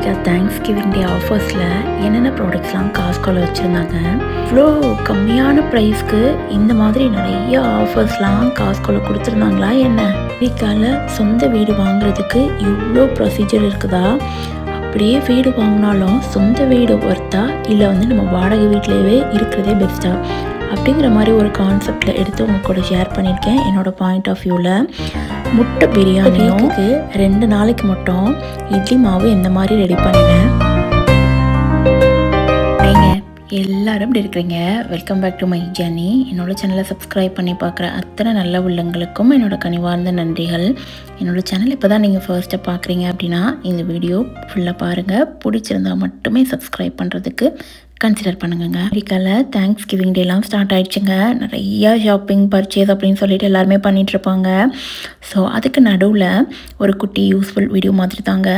America Thanksgiving டே ஆஃபர்ஸில் என்னென்ன ப்ராடக்ட்ஸ்லாம் காஸ்கோவில் வச்சுருந்தாங்க. இவ்வளோ கம்மியான ப்ரைஸ்க்கு இந்த மாதிரி நிறைய ஆஃபர்ஸ்லாம் காஸ்கோவில் கொடுத்துருந்தாங்களா என்ன? அமெரிக்காவில் சொந்த வீடு வாங்குறதுக்கு இவ்வளோ ப்ரொசீஜர் இருக்குதா? அப்படியே வீடு வாங்கினாலும் சொந்த வீடு ஒர்த்தா இல்லை நம்ம வாடகை வீட்டிலேயே இருக்கிறதே பெஸ்ட்டா அப்படிங்கிற மாதிரி ஒரு கான்செப்டில் எடுத்து உங்கள் கூட ஷேர் பண்ணியிருக்கேன். என்னோடய பாயிண்ட் ஆஃப் வியூவில் முட்டை பிரியாணியும் 2 நாளைக்கு மட்டும் இட்லி மாவு இந்த மாதிரி ரெடி பண்ணினேன். எல்லாரும் எப்படி இருக்கிறீங்க? Welcome back to my journey. என்னோட சேனலை சப்ஸ்கிரைப் பண்ணி பார்க்குற அத்தனை நல்ல உள்ளங்களுக்கும் என்னோடய கனிவார்ந்த நன்றிகள். என்னோடய சேனல் இப்போ தான் நீங்கள் ஃபர்ஸ்ட்டாக பார்க்குறீங்க அப்படின்னா இந்த வீடியோ ஃபுல்லாக பாருங்கள். பிடிச்சிருந்தால் மட்டுமே சப்ஸ்கிரைப் பண்ணுறதுக்கு கன்சிடர் பண்ணுங்க. அமெரிக்காவில் தேங்க்ஸ்கிவிங் டேலாம் ஸ்டார்ட் ஆகிடுச்சுங்க. நிறையா ஷாப்பிங் பர்ச்சேஸ் அப்படின்னு சொல்லிட்டு எல்லாருமே பண்ணிகிட்ருப்பாங்க. ஸோ அதுக்கு நடுவில் ஒரு குட்டி யூஸ்ஃபுல் வீடியோ மாதிரி தாங்க.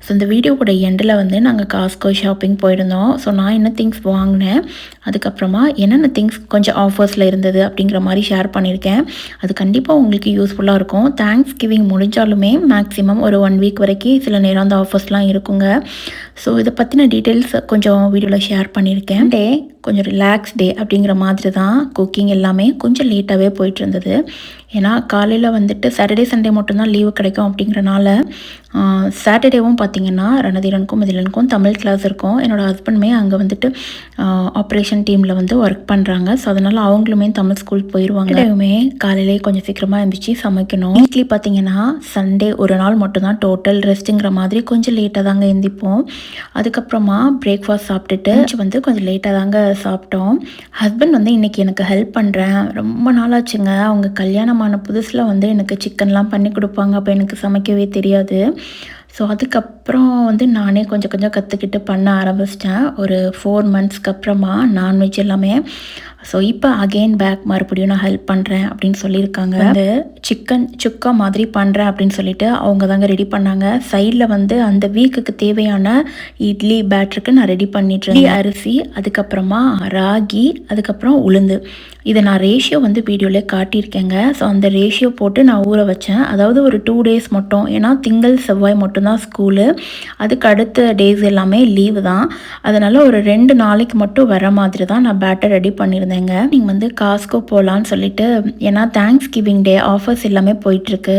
ஸோ இந்த வீடியோவோட எண்டில் நாங்கள் காஸ்கோ ஷாப்பிங் போயிருந்தோம். ஸோ நான் என்ன திங்ஸ் வாங்கினேன், அதுக்கப்புறமா என்னென்ன திங்ஸ் கொஞ்சம் ஆஃபர்ஸில் இருந்தது அப்படிங்கிற மாதிரி ஷேர் பண்ணியிருக்கேன். அது கண்டிப்பாக உங்களுக்கு யூஸ்ஃபுல்லாக இருக்கும். தேங்க்ஸ்கிவிங் முடிஞ்சாலுமே மேக்ஸிமம் ஒரு 1 வீக் வரைக்கும் சில நேரம் அந்த ஆஃபர்ஸ்லாம் இருக்குங்க. ஸோ இதை பற்றின டீட்டெயில்ஸ் கொஞ்சம் வீடியோவில் ஷேர் பண்ணியிருக்கேன். டே கொஞ்சம் ரிலாக்ஸ் டே அப்படிங்கிற மாதிரி தான். குக்கிங் எல்லாமே கொஞ்சம் லேட்டாகவே போயிட்டு இருந்தது. ஏன்னா காலையில் சாட்டர்டே சண்டே மட்டும்தான் லீவு கிடைக்கும். அப்படிங்கிறனால சாட்டர்டேவும் பார்த்திங்கன்னா ரணதீரனுக்கும் மிதிலனுக்கும் தமிழ் கிளாஸ் இருக்கும். என்னோடய ஹஸ்பண்டுமே அங்கே ஆப்ரேஷன் டீமில் ஒர்க் பண்ணுறாங்க. ஸோ அதனால் அவங்களுமே தமிழ் ஸ்கூல் போயிடுவாங்க. எப்பவுமே காலையிலே கொஞ்சம் சீக்கிரமாக இருந்துச்சு சமைக்கணும். வீக்லி பார்த்திங்கன்னா சண்டே ஒரு நாள் மட்டும்தான் டோட்டல் ரெஸ்ட்டுங்கிற மாதிரி கொஞ்சம் லேட்டாக தாங்க எழுந்திப்போம். அதுக்கப்புறமா பிரேக்ஃபாஸ்ட் சாப்பிட்டுட்டு கொஞ்சம் லேட்டாக தாங்க சாப்பிட்டோம். ஹஸ்பண்ட் இன்றைக்கி எனக்கு ஹெல்ப் பண்ணுறேன், ரொம்ப நாளாச்சுங்க. அவங்க கல்யாணமான புதுசில் எனக்கு சிக்கன்லாம் பண்ணி கொடுப்பாங்க. அப்போ எனக்கு சமைக்கவே தெரியாது. ஸோ அதுக்கப்புறம் நானே கொஞ்சம் கொஞ்சம் கற்றுக்கிட்டு பண்ண ஆரம்பிச்சிட்டேன். ஒரு 4 மந்த்ஸ்க்கு அப்புறமா நான்வெஜ் எல்லாமே. ஸோ இப்போ அகெயின் பேக் மறுபடியும் நான் ஹெல்ப் பண்ணுறேன் அப்படின்னு சொல்லியிருக்காங்க. சிக்கன் சுக்கா மாதிரி பண்ணுறேன் அப்படின்னு சொல்லிட்டு அவங்க தாங்க ரெடி பண்ணாங்க. சைடில் அந்த வீக்குக்கு தேவையான இட்லி பேட்டருக்கு நான் ரெடி பண்ணிட்டுருக்கேன். அரிசி, அதுக்கப்புறமா ராகி, அதுக்கப்புறம் உளுந்து. இதை நான் ரேஷியோ வீடியோவிலே காட்டியிருக்கேங்க. ஸோ அந்த ரேஷியோ போட்டு நான் ஊற வச்சேன். அதாவது ஒரு 2 டேஸ் மட்டும். ஏன்னா திங்கள் செவ்வாய் மட்டும்தான் ஸ்கூலு. அதுக்கு அடுத்த டேஸ் எல்லாமே லீவு தான். அதனால் ஒரு 2 நாளைக்கு மட்டும் வர மாதிரி தான் நான் பேட்டர் ரெடி பண்ணியிருந்தேங்க. நீங்கள் காஸ்கோ போகலான்னு சொல்லிட்டு, ஏன்னா தேங்க்ஸ்கிவிங் டே ஆஃபர்ஸ் எல்லாமே போயிட்டுருக்கு.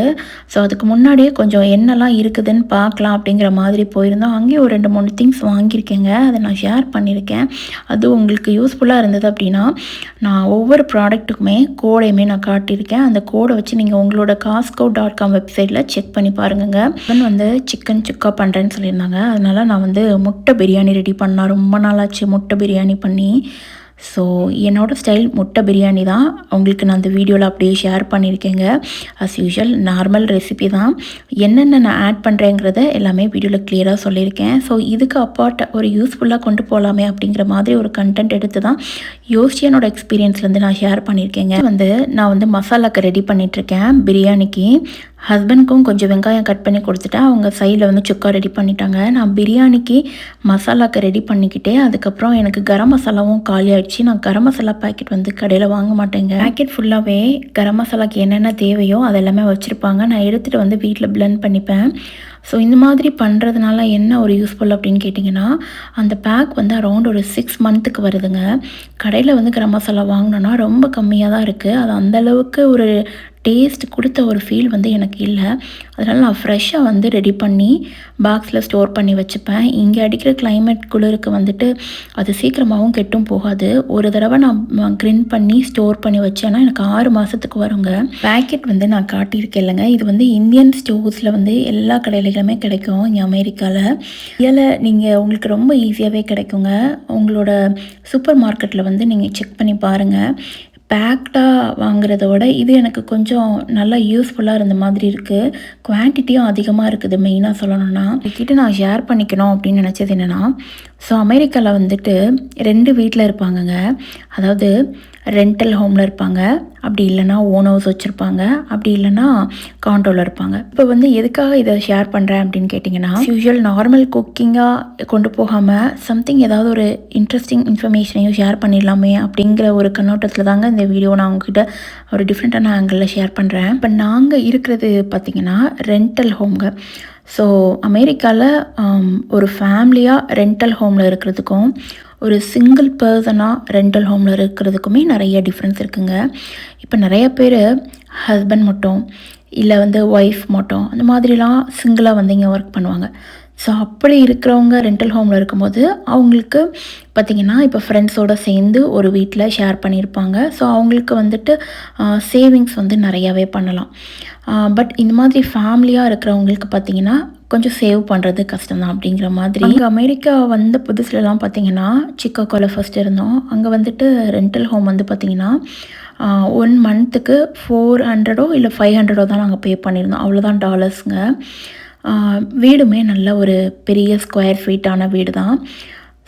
ஸோ அதுக்கு முன்னாடியே கொஞ்சம் என்னெல்லாம் இருக்குதுன்னு பார்க்கலாம் அப்படிங்கிற மாதிரி போயிருந்தோம். அங்கேயும் ஒரு 2-3 திங்ஸ் வாங்கியிருக்கேங்க. அதை நான் ஷேர் பண்ணியிருக்கேன். அது உங்களுக்கு யூஸ்ஃபுல்லாக இருந்தது அப்படின்னா நான் ஒவ்வொரு ப்ராடக்ட்டுக்குமே கோடையுமே நான் காட்டியிருக்கேன். அந்த கோடை வச்சு நீங்கள் உங்களோட costco.com வெப்சைட்டில் செக் பண்ணி பாருங்க. சிக்கன் சுக்கா பண்ணுறேன்னு சொல்லியிருந்தாங்க. அதனால் நான் முட்டை பிரியாணி ரெடி பண்ணலாம். ரொம்ப நாளாச்சு முட்டை பிரியாணி பண்ணி. ஸோ என்னோடய ஸ்டைல் முட்டை பிரியாணி தான். உங்களுக்கு நான் அந்த வீடியோவில் அப்படியே ஷேர் பண்ணியிருக்கேங்க. அஸ் யூஷுவல் நார்மல் ரெசிபி தான். என்னென்ன நான் ஆட் பண்ணுறேங்கிறத எல்லாமே வீடியோவில் கிளியராக சொல்லியிருக்கேன். ஸோ இதுக்கு அப்பார்ட் ஒரு யூஸ்ஃபுல்லாக கொண்டு போகலாமே அப்படிங்கிற மாதிரி ஒரு கண்டென்ட் எடுத்து தான் யோசிச்சு என்னோட எக்ஸ்பீரியன்ஸ்லேருந்து நான் ஷேர் பண்ணியிருக்கேங்க. நான் மசாலாக்கு ரெடி பண்ணிகிட்ருக்கேன் பிரியாணிக்கு. ஹஸ்பண்ட்க்கும் கொஞ்சம் வெங்காயம் கட் பண்ணி கொடுத்துட்டேன். அவங்க சைடில் சுக்கா ரெடி பண்ணிட்டாங்க. நான் பிரியாணிக்கு மசாலாக்கு ரெடி பண்ணிக்கிட்டே அதுக்கப்புறம் எனக்கு கரம் மசாலாவும் காலி ஆகிடுச்சு. நான் கரம் மசாலா பேக்கெட் கடையில் வாங்க மாட்டேங்க. பேக்கெட் ஃபுல்லாகவே கரம் மசாலாக்கு என்னென்ன தேவையோ அதெல்லாமே வச்சுருப்பாங்க. நான் எடுத்துகிட்டு வீட்டில் பிளெண்ட் பண்ணிப்பேன். ஸோ இந்த மாதிரி பண்ணுறதுனால என்ன ஒரு யூஸ்ஃபுல் அப்படின்னு கேட்டிங்கன்னா, அந்த பேக் அரௌண்ட் ஒரு 6 மந்த்துக்கு வருதுங்க. கடையில் கரம் மசாலா வாங்கினோன்னா ரொம்ப கம்மியாக தான் இருக்குது. அது அந்தளவுக்கு ஒரு டேஸ்ட் கொடுத்த ஒரு ஃபீல் எனக்கு இல்லை. அதனால் நான் ஃப்ரெஷ்ஷாக ரெடி பண்ணி பாக்ஸில் ஸ்டோர் பண்ணி வச்சுப்பேன். இங்கே அடிக்கிற கிளைமேட் குளிருக்கு அது சீக்கிரமாகவும் கெட்டும் போகாது. ஒரு தடவை நான் கிரின் பண்ணி ஸ்டோர் பண்ணி வச்சேன்னா எனக்கு 6 மாதத்துக்கு வருங்க. பேக்கெட் நான் காட்டியிருக்கேன் இல்லைங்க. இது இந்தியன் ஸ்டோர்ஸில் எல்லா கடையிலுமே கிடைக்கும் இங்கே அமெரிக்காவில். இதில் நீங்கள் உங்களுக்கு ரொம்ப ஈஸியாகவே கிடைக்குங்க. உங்களோட சூப்பர் மார்க்கெட்டில் நீங்கள் செக் பண்ணி பாருங்கள். பேக்டாக வாங்குறத விட இது எனக்கு கொஞ்சம் நல்லா யூஸ்ஃபுல்லாக இருந்த மாதிரி இருக்குது. குவான்டிட்டியும் அதிகமாக இருக்குது. மெயினாக சொல்லணும்னா இதுக்கிட்ட நான் ஷேர் பண்ணிக்கணும் அப்படின்னு நினச்சது என்னென்னா, ஸோ அமெரிக்காவில் 2 வீட்டில் இருப்பாங்கங்க. அதாவது ரெண்டல் ஹோமில் இருப்பாங்க, அப்படி இல்லைனா ஓன் ஹவுஸ் வச்சுருப்பாங்க, அப்படி இல்லைனா காண்டோவில் இருப்பாங்க. இப்போ எதுக்காக இதை ஷேர் பண்ணுறேன் அப்படின்னு கேட்டிங்கன்னா, யூஷுவல் நார்மல் குக்கிங்காக கொண்டு போகாமல் சம்திங் ஏதாவது ஒரு இன்ட்ரெஸ்டிங் இன்ஃபர்மேஷனையும் ஷேர் பண்ணிடலாமே அப்படிங்கிற ஒரு கண்ணோட்டத்தில் தாங்க இந்த வீடியோ நான் உங்ககிட்ட ஒரு டிஃப்ரெண்ட்டான ஆங்கிளில் ஷேர் பண்ணுறேன். இப்போ நாங்கள் இருக்கிறது பார்த்திங்கன்னா ரெண்டல் ஹோம்ங்க. ஸோ அமெரிக்காவில் ஒரு ஃபேமிலியாக ரெண்டல் ஹோமில் இருக்கிறதுக்கும் ஒரு சிங்கிள் பர்சனாக ரெண்டல் ஹோமில் இருக்கிறதுக்குமே நிறைய டிஃப்ரென்ஸ் இருக்குங்க. இப்போ நிறைய பேர் ஹஸ்பண்ட் மட்டும் இல்லை வந்து ஒய்ஃப் மட்டும் அந்த மாதிரிலாம் சிங்கிளாக வந்து இங்கே ஒர்க் பண்ணுவாங்க. ஸோ அப்படி இருக்கிறவங்க ரெண்டல் ஹோமில் இருக்கும்போது அவங்களுக்கு பார்த்திங்கன்னா இப்போ ஃப்ரெண்ட்ஸோடு சேர்ந்து ஒரு வீட்டில் ஷேர் பண்ணியிருப்பாங்க. ஸோ அவங்களுக்கு வந்துட்டு சேவிங்ஸ் வந்து நிறையாவே பண்ணலாம். பட் இந்த மாதிரி ஃபேமிலியாக இருக்கிறவங்களுக்கு பார்த்திங்கன்னா கொஞ்சம் சேவ் பண்ணுறது கஷ்டம்தான் அப்படிங்கிற மாதிரி. அங்கே அமெரிக்கா வந்த புதுசுலலாம் பார்த்திங்கன்னா சிக்காகோவில் ஃபஸ்ட் இருந்தோம். அங்கே வந்துட்டு ரெண்டல் ஹோம் வந்து பார்த்திங்கன்னா 1 மந்த்துக்கு $400 இல்லை $500 தான் நாங்கள் பே பண்ணியிருந்தோம். அவ்வளோதான் டாலர்ஸுங்க. வீடுமே நல்ல ஒரு பெரிய ஸ்கொயர் ஃபீட்டான வீடு தான்.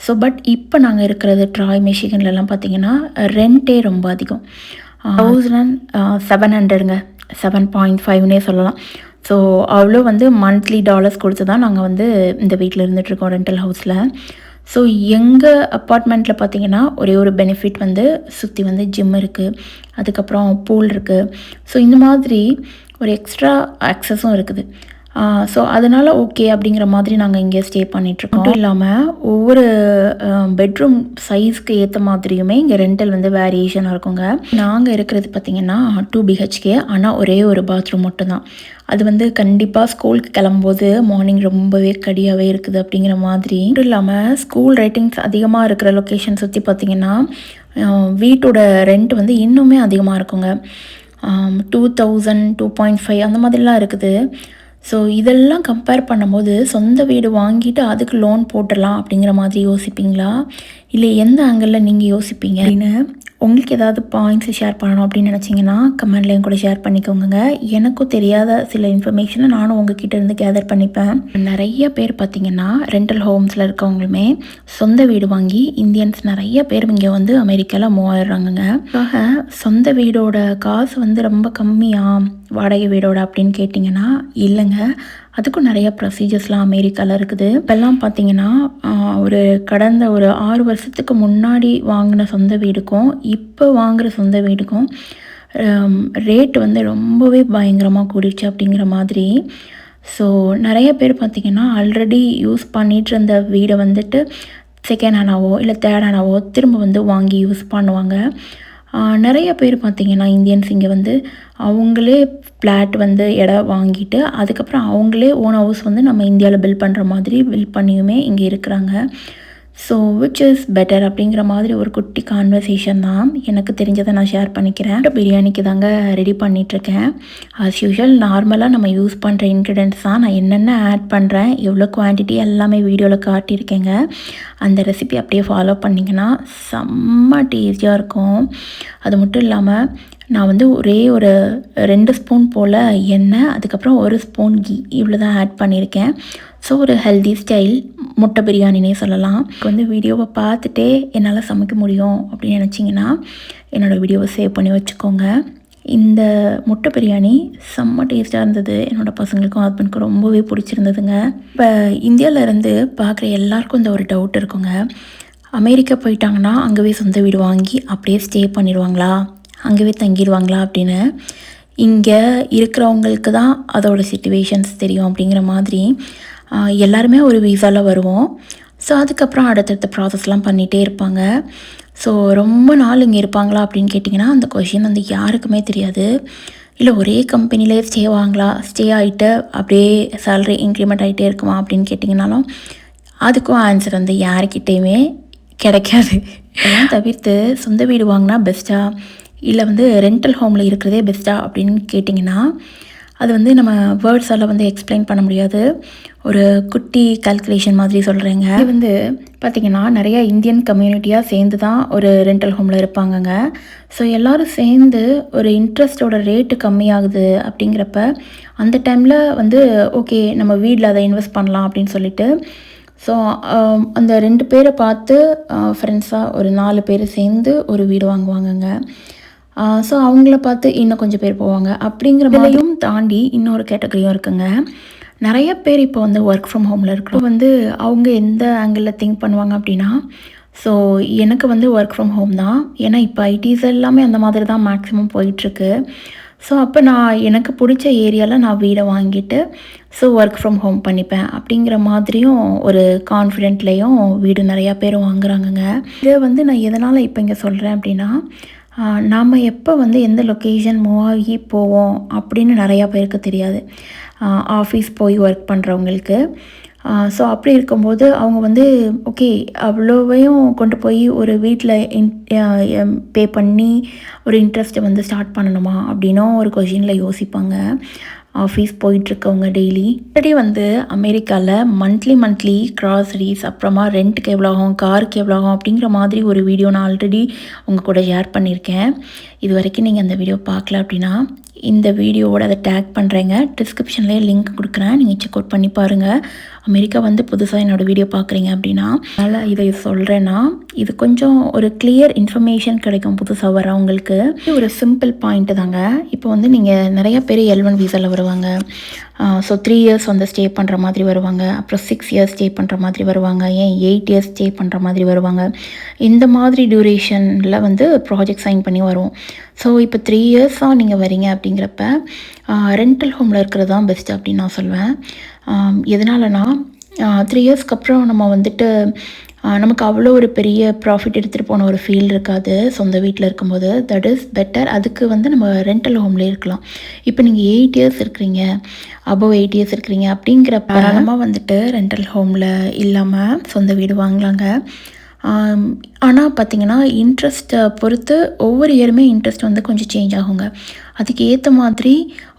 ஸோ பட் இப்போ நாங்கள் இருக்கிறது ட்ராய் மிஷிகன்லலாம் பார்த்திங்கன்னா ரெண்ட்டே ரொம்ப அதிகம். 1700ங்க, 7.5னே சொல்லலாம். ஸோ அவ்வளோ வந்து மந்த்லி டாலர்ஸ் கொடுத்து தான் நாங்கள் வந்து இந்த வீட்டில் இருந்துகிட்ருக்கோம் ரெண்டல் ஹவுஸில். ஸோ எங்கள் அப்பார்ட்மெண்ட்டில் பார்த்திங்கன்னா ஒரே ஒரு பெனிஃபிட் வந்து சுற்றி வந்து ஜிம் இருக்குது, அதுக்கப்புறம் பூல் இருக்குது. ஸோ இந்த மாதிரி ஒரு எக்ஸ்ட்ரா ஆக்சஸும் இருக்குது. ஸோ அதனால் ஓகே அப்படிங்கிற மாதிரி நாங்கள் இங்கே ஸ்டே பண்ணிகிட்ருக்கோம். மட்டும் இல்லாமல் ஒவ்வொரு பெட்ரூம் சைஸ்க்கு ஏற்ற மாதிரியுமே இங்கே ரெண்டல் வந்து வேரியேஷனாக இருக்குங்க. நாங்கள் இருக்கிறது பார்த்திங்கன்னா 2 BHK, ஆனால் ஒரே ஒரு பாத்ரூம் மட்டும்தான். அது வந்து கண்டிப்பாக ஸ்கூலுக்கு கிளம்பும்போது மார்னிங் ரொம்பவே கடியாகவே இருக்குது அப்படிங்கிற மாதிரி. மட்டும் இல்லாமல் ஸ்கூல் ரேட்டிங்ஸ் அதிகமாக இருக்கிற லொக்கேஷன் சுற்றி பார்த்திங்கன்னா வீட்டோட ரெண்ட் வந்து இன்னுமே அதிகமாக இருக்குங்க. 2000, 2.5 அந்த மாதிரிலாம் இருக்குது. ஸோ இதெல்லாம் கம்பேர் பண்ணும்போது சொந்த வீடு வாங்கிட்டு அதுக்கு லோன் போட்டுடலாம் அப்படிங்கிற மாதிரி யோசிப்பீங்களா, இல்லை எந்த ஆங்கிளில் நீங்கள் யோசிப்பீங்க அப்படின்னு உங்களுக்கு ஏதாவது பாயிண்ட்ஸை ஷேர் பண்ணணும் அப்படின்னு நினச்சிங்கன்னா கமெண்ட்லேயும் கூட ஷேர் பண்ணிக்கோங்க. எனக்கும் தெரியாத சில இன்ஃபர்மேஷனை நானும் உங்ககிட்ட இருந்து கேதர் பண்ணிப்பேன். நிறைய பேர் பார்த்திங்கன்னா ரெண்டல் ஹோம்ஸில் இருக்கவங்களுமே சொந்த வீடு வாங்கி இந்தியன்ஸ் நிறைய பேர் இங்கே வந்து அமெரிக்காவில் மூவ் ஆயிடுறாங்கங்க. சொந்த வீடோட காசு வந்து ரொம்ப கம்மியாக வாடகை வீடோட அப்படின்னு கேட்டிங்கன்னா இல்லைங்க, அதுக்கும் நிறைய ப்ரொசீஜர்ஸ்லாம் அமெரிக்காவில் இருக்குது. இப்போல்லாம் பார்த்திங்கன்னா ஒரு கடந்த ஒரு 6 வருஷத்துக்கு முன்னாடி வாங்கின சொந்த வீடுக்கும் இப்போ வாங்குகிற சொந்த வீடுக்கும் ரேட்டு வந்து ரொம்பவே பயங்கரமாக கூடிடுச்சு அப்படிங்கிற மாதிரி. ஸோ நிறைய பேர் பார்த்திங்கன்னா ஆல்ரெடி யூஸ் பண்ணிகிட்டு இருந்த வீடை வந்துட்டு செகண்ட் ஹேண்டாவோ இல்லை தேர்ட் ஹேண்டாவோ திரும்ப வந்து வாங்கி யூஸ் பண்ணுவாங்க. நிறைய பேர் பார்த்திங்கன்னா இந்தியன்ஸ் இங்கே வந்து அவங்களே ஃப்ளாட் வந்து இடம் வாங்கிட்டு அதுக்கப்புறம் அவங்களே ஓன் ஹவுஸ் வந்து நம்ம இந்தியாவில் பில்ட் பண்ணுற மாதிரி பில்ட் பண்ணியுமே இங்கே இருக்கிறாங்க. ஸோ விச் இஸ் பெட்டர் அப்படிங்கிற மாதிரி ஒரு குட்டி கான்வர்சேஷன் தான். எனக்கு தெரிஞ்சதை நான் ஷேர் பண்ணிக்கிறேன். பிரியாணிக்கு தாங்க ரெடி பண்ணிகிட்ருக்கேன். ஆஸ் யூஷுவல் நார்மலாக நம்ம யூஸ் பண்ணுற இன்க்ரீடியன்ட்ஸ் தான். நான் என்னென்ன ஆட் பண்ணுறேன், எவ்வளோ குவான்டிட்டி எல்லாமே வீடியோவில் காட்டியிருக்கேங்க. அந்த ரெசிபி அப்படியே ஃபாலோ பண்ணிங்கன்னா செம்ம டேஸ்டியாக இருக்கும். அது மட்டும் இல்லாமல் நான் வந்து ஒரே ஒரு 2 ஸ்பூன் போல் எண்ணெய், அதுக்கப்புறம் 1 ஸ்பூன் கீ இவ்வளோ தான் ஆட் பண்ணியிருக்கேன். ஸோ ஒரு ஹெல்தி ஸ்டைல் முட்டை பிரியாணினே சொல்லலாம். இப்போ வந்து வீடியோவை பார்த்துட்டே என்னால் சமைக்க முடியும் அப்படின்னு நினச்சிங்கன்னா என்னோடய வீடியோவை சேவ் பண்ணி வச்சுக்கோங்க. இந்த முட்டை பிரியாணி செம்ம டேஸ்ட்டாக இருந்தது. என்னோடய பசங்களுக்கும் ஹஸ்பண்டுக்கும் ரொம்பவே பிடிச்சிருந்ததுங்க. இப்போ இந்தியாவிலேருந்து பார்க்குற எல்லாருக்கும் இந்த ஒரு டவுட் இருக்குங்க, அமெரிக்கா போயிட்டாங்கன்னா அங்கேவே சொந்த வீடு வாங்கி அப்படியே ஸ்டே பண்ணிடுவாங்களா, அங்கேவே தங்கிடுவாங்களா அப்படின்னு. இங்கே இருக்கிறவங்களுக்கு தான் அதோட சிச்சுவேஷன்ஸ் தெரியும் அப்படிங்கிற மாதிரி. எல்லாருமே ஒரு வீசாவில் வருவோம். ஸோ அதுக்கப்புறம் அடுத்தடுத்த ப்ராசஸ்லாம் பண்ணிகிட்டே இருப்பாங்க. ஸோ ரொம்ப நாள் இங்கே இருப்பாங்களா அப்படின்னு கேட்டிங்கன்னா அந்த கொஷின் வந்து யாருக்குமே தெரியாது. இல்லை ஒரே கம்பெனிலே ஸ்டே ஆகிட்டு அப்படியே சேலரி இன்க்ரிமெண்ட் ஆகிட்டே இருக்குமா அப்படின்னு கேட்டிங்கனாலும் அதுக்கும் ஆன்சர் வந்து யாருக்கிட்டேயுமே கிடைக்காது. இதெல்லாம் தவிர்த்து சொந்த வீடு வாங்கினா பெஸ்ட்டா இல்லை வந்து ரெண்டல் ஹோமில் இருக்கிறதே பெஸ்ட்டா அப்படின்னு கேட்டிங்கன்னா அது வந்து நம்ம வேர்ட்ஸால் வந்து எக்ஸ்பிளைன் பண்ண முடியாது. ஒரு குட்டி கால்குலேஷன் மாதிரி சொல்கிறேங்க. இது வந்து பார்த்திங்கன்னா நிறையா இந்தியன் கம்யூனிட்டியாக சேர்ந்து தான் ஒரு ரெண்டல் ஹோமில் இருப்பாங்கங்க. ஸோ எல்லோரும் சேர்ந்து ஒரு இன்ட்ரெஸ்ட்டோட ரேட்டு கம்மியாகுது அப்படிங்கிறப்ப அந்த டைமில் வந்து ஓகே நம்ம வீட்டில் அதை இன்வெஸ்ட் பண்ணலாம் அப்படின்னு சொல்லிட்டு ஸோ அந்த 2 பேரை பார்த்து ஃப்ரெண்ட்ஸாக ஒரு 4 பேர் சேர்ந்து ஒரு வீடு வாங்குவாங்கங்க. ஸோ அவங்கள பார்த்து இன்னும் கொஞ்சம் பேர் போவாங்க. அப்படிங்கிற மாதிரியும் தாண்டி இன்னொரு கேட்டகரியும் இருக்குங்க. நிறைய பேர் இப்போ வந்து ஒர்க் ஃப்ரம் ஹோமில் இருக்கிறோம். வந்து அவங்க எந்த ஆங்கிளில் திங்க் பண்ணுவாங்க அப்படின்னா, ஸோ எனக்கு வந்து ஒர்க் ஃப்ரம் ஹோம் தான். ஏன்னா இப்போ ஐடிஸ் எல்லாமே அந்த மாதிரி தான் மேக்ஸிமம் போயிட்டுருக்கு. ஸோ அப்போ நான் எனக்கு பிடிச்ச ஏரியாவில் நான் வீடை வாங்கிட்டு ஸோ ஒர்க் ஃப்ரம் ஹோம் பண்ணிப்பேன் அப்படிங்கிற மாதிரியும் ஒரு கான்ஃபிடென்ட்லேயும் வீடு நிறையா பேர் வாங்குறாங்கங்க. இதை வந்து நான் எதனால் இப்போ இங்கே சொல்கிறேன் அப்படின்னா, நாம் எப்போ வந்து எந்த லொக்கேஷன் மூவ் ஆகி போவோம் அப்படின்னு நிறையா பேருக்கு தெரியாது. ஆஃபீஸ் போய் ஒர்க் பண்ணுறவங்களுக்கு. ஸோ அப்படி இருக்கும்போது அவங்க வந்து ஓகே அவ்வளோவையும் கொண்டு போய் ஒரு வீட்டில் பே பண்ணி ஒரு இன்ட்ரெஸ்ட்டை வந்து ஸ்டார்ட் பண்ணணுமா அப்படின்னும் ஒரு கொஷினில் யோசிப்பாங்க. ஆஃபீஸ் போயிட்டுருக்கவங்க ஆல்ரெடி வந்து அமெரிக்காவில் மந்த்லி க்ராசரிஸ் அப்புறமா ரெண்ட்டுக்கு எவ்வளோ ஆகும், காருக்கு எவ்வளோ ஆகும் அப்படிங்கிற மாதிரி ஒரு வீடியோ நான் ஆல்ரெடி உங்கள் கூட ஷேர் பண்ணியிருக்கேன். இது வரைக்கும் நீங்கள் அந்த வீடியோ பார்க்கல அப்படின்னா இந்த வீடியோவோட அதை டேக் பண்ணுறேங்க. டிஸ்கிரிப்ஷன்லேயே லிங்க் கொடுக்குறேன், நீங்கள் செக் அவுட் பண்ணி பாருங்கள். அமெரிக்கா வந்து புதுசாக என்னோடய வீடியோ பார்க்குறீங்க அப்படின்னா. அதனால் இதை சொல்கிறேன்னா இது கொஞ்சம் ஒரு கிளியர் இன்ஃபர்மேஷன் கிடைக்கும் புதுசாக வரவங்களுக்கு. ஒரு சிம்பிள் பாயிண்ட்டு தாங்க. இப்போ வந்து நீங்கள் நிறைய பேர் L1 வீசாவில் வருவாங்க. ஸோ 3 இயர்ஸ் வந்து ஸ்டே பண்ணுற மாதிரி வருவாங்க, அப்புறம் 6 இயர்ஸ் ஸ்டே பண்ணுற மாதிரி வருவாங்க, ஏன் 8 இயர்ஸ் ஸ்டே பண்ணுற மாதிரி வருவாங்க. இந்த மாதிரி டியூரேஷனில் வந்து ப்ராஜெக்ட் சைன் பண்ணி வரும். ஸோ இப்போ 3 இயர்ஸாக நீங்கள் வரீங்க அப்படிங்கிறப்ப ரெண்டல் ஹோமில் இருக்கிறது தான் பெஸ்ட்டு அப்படின்னு நான் சொல்வேன். எதனாலனா 3 இயர்ஸ்க்கு அப்புறம் நம்ம வந்துட்டு நமக்கு அவ்வளோ ஒரு பெரிய ப்ராஃபிட் எடுத்துகிட்டு போன ஒரு ஃபீல் இருக்காது சொந்த வீட்டில் இருக்கும்போது. That is better. அதுக்கு வந்து நம்ம ரெண்டல் ஹோம்லேயே இருக்கலாம். இப்போ நீங்கள் 8 இயர்ஸ் இருக்கிறீங்க, அபவ் 8 இயர்ஸ் இருக்கிறீங்க அப்படிங்கிறப்ப தாராளமாக வந்துட்டு ரெண்டல் ஹோமில் இல்லாமல் சொந்த வீடு வாங்கலாங்க. ஆனால் பார்த்திங்கன்னா இன்ட்ரெஸ்ட்டை பொறுத்து ஒவ்வொரு இயருமே இன்ட்ரெஸ்ட் வந்து கொஞ்சம் சேஞ்ச் ஆகுங்க. அதுக்கு ஏற்ற மாதிரி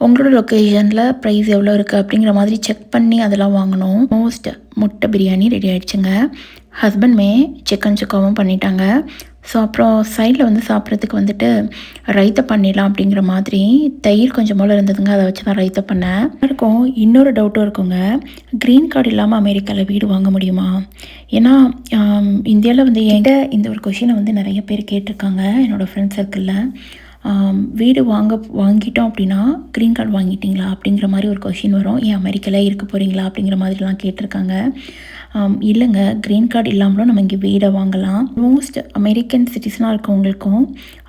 உங்களோட லொக்கேஷனில் ப்ரைஸ் எவ்வளோ இருக்குது அப்படிங்கிற மாதிரி செக் பண்ணி அதெல்லாம் வாங்கணும். முட்டை பிரியாணி ரெடி ஆகிடுச்சுங்க. ஹஸ்பண்ட்மே சிக்கன் சுக்காவும் பண்ணிட்டாங்க. ஸோ அப்புறம் சைடில் வந்து சாப்பிட்றதுக்கு வந்துட்டு ரைத்தா பண்ணிடலாம் அப்படிங்கிற மாதிரி தயிர் கொஞ்சம் போல் இருந்ததுங்க, அதை வச்சு தான் ரைத்தா பண்ணேன். இருக்கும் இன்னொரு டவுட்டும் இருக்குங்க, க்ரீன் கார்டு இல்லாமல் அமெரிக்காவில் வீடு வாங்க முடியுமா? ஏன்னா இந்தியாவில் வந்து என்கிட்ட இந்த ஒரு கொஷினை வந்து நிறைய பேர் கேட்டிருக்காங்க என்னோடய ஃப்ரெண்ட்ஸ் சர்க்கிளில். வீடு வாங்கிட்டோம் அப்படின்னா க்ரீன் கார்டு வாங்கிட்டீங்களா அப்படிங்கிற மாதிரி ஒரு கொஷின் வரும். ஏன் அமெரிக்காவில் இருக்க போகிறீங்களா அப்படிங்கிற மாதிரிலாம் கேட்டிருக்காங்க. இல்லைங்க, க்ரீன் கார்டு இல்லாமலும் நம்ம இங்கே வீடை வாங்கலாம். மோஸ்ட் அமெரிக்கன் சிட்டிசனாக இருக்கவங்களுக்கும்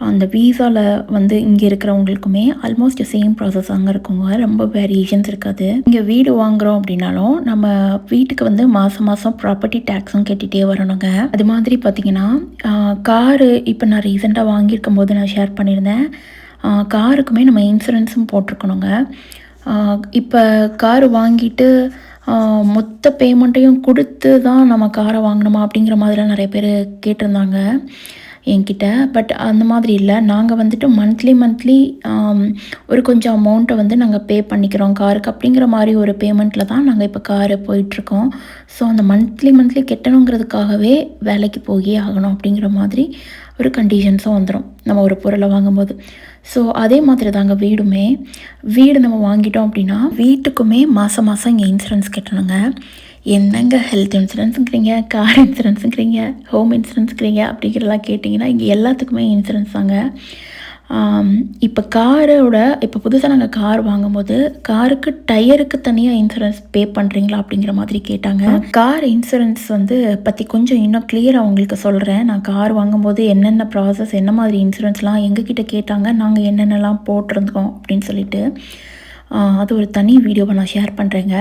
அந்த வீசாவில் வந்து இங்கே இருக்கிறவங்களுக்குமே ஆல்மோஸ்ட் சேம் ப்ராசஸ் அங்கே இருக்குங்க. ரொம்ப வேரியேஷன்ஸ் இருக்காது. இங்கே வீடு வாங்குகிறோம் அப்படின்னாலும் நம்ம வீட்டுக்கு வந்து மாதம் ப்ராப்பர்ட்டி டேக்ஸும் கட்டிகிட்டே வரணுங்க. அது மாதிரி பார்த்திங்கன்னா காரு இப்போ நான் ரீசெண்டாக வாங்கியிருக்கும் போது நான் ஷேர் பண்ணியிருந்தேன். காருக்குமே நம்ம இன்சூரன்ஸும் போட்டிருக்கணுங்க. இப்போ காரு வாங்கிட்டு மொத்த பேமெண்ட்டையும் கொடுத்து தான் நம்ம காரை வாங்கணுமா அப்படிங்கிற மாதிரிலாம் நிறைய பேர் கேட்டிருந்தாங்க என்கிட்ட. பட் அந்த மாதிரி இல்லை. நாங்கள் வந்துட்டு மந்த்லி ஒரு கொஞ்சம் அமௌண்ட்டை வந்து நாங்கள் பே பண்ணிக்கிறோம் காருக்கு அப்படிங்கிற மாதிரி ஒரு பேமெண்ட்டில் தான் நாங்கள் இப்போ காரு போயிட்டுருக்கோம். ஸோ அந்த மந்த்லி கட்டணுங்கிறதுக்காகவே வேலைக்கு போய் ஆகணும் அப்படிங்கிற மாதிரி ஒரு கண்டிஷன்ஸும் வந்துடும் நம்ம ஒரு பொருளை வாங்கும்போது. ஸோ அதே மாதிரி தாங்க வீடு நம்ம வாங்கிட்டோம் அப்படின்னா வீட்டுக்குமே மாதம் இங்கே இன்சூரன்ஸ் கட்டணுங்க. என்னங்க ஹெல்த் இன்சூரன்ஸுங்கிறீங்க, கார் இன்சூரன்ஸுங்கிறீங்க, ஹோம் இன்சூரன்ஸுங்கிறீங்க அப்படிங்கிறலாம் கேட்டிங்கன்னா இங்கே எல்லாத்துக்குமே இன்சூரன்ஸ் தாங்க. இப்போ இப்போ புதுசாக நாங்கள் கார் வாங்கும்போது காருக்கு டயருக்கு தனியாக இன்சூரன்ஸ் பே பண்ணுறீங்களா அப்படிங்கிற மாதிரி கேட்டாங்க. கார் இன்சூரன்ஸ் வந்து பற்றி கொஞ்சம் இன்னும் கிளியராக அவங்களுக்கு சொல்கிறேன். நான் கார் வாங்கும்போது என்னென்ன ப்ராசஸ், என்ன மாதிரி இன்சூரன்ஸ்லாம் எங்ககிட்ட கேட்டாங்க, நாங்கள் என்னென்னலாம் போட்டிருந்தோம் அப்படின்னு சொல்லிட்டு அது ஒரு தனி வீடியோவை நான் ஷேர் பண்ணுறேங்க.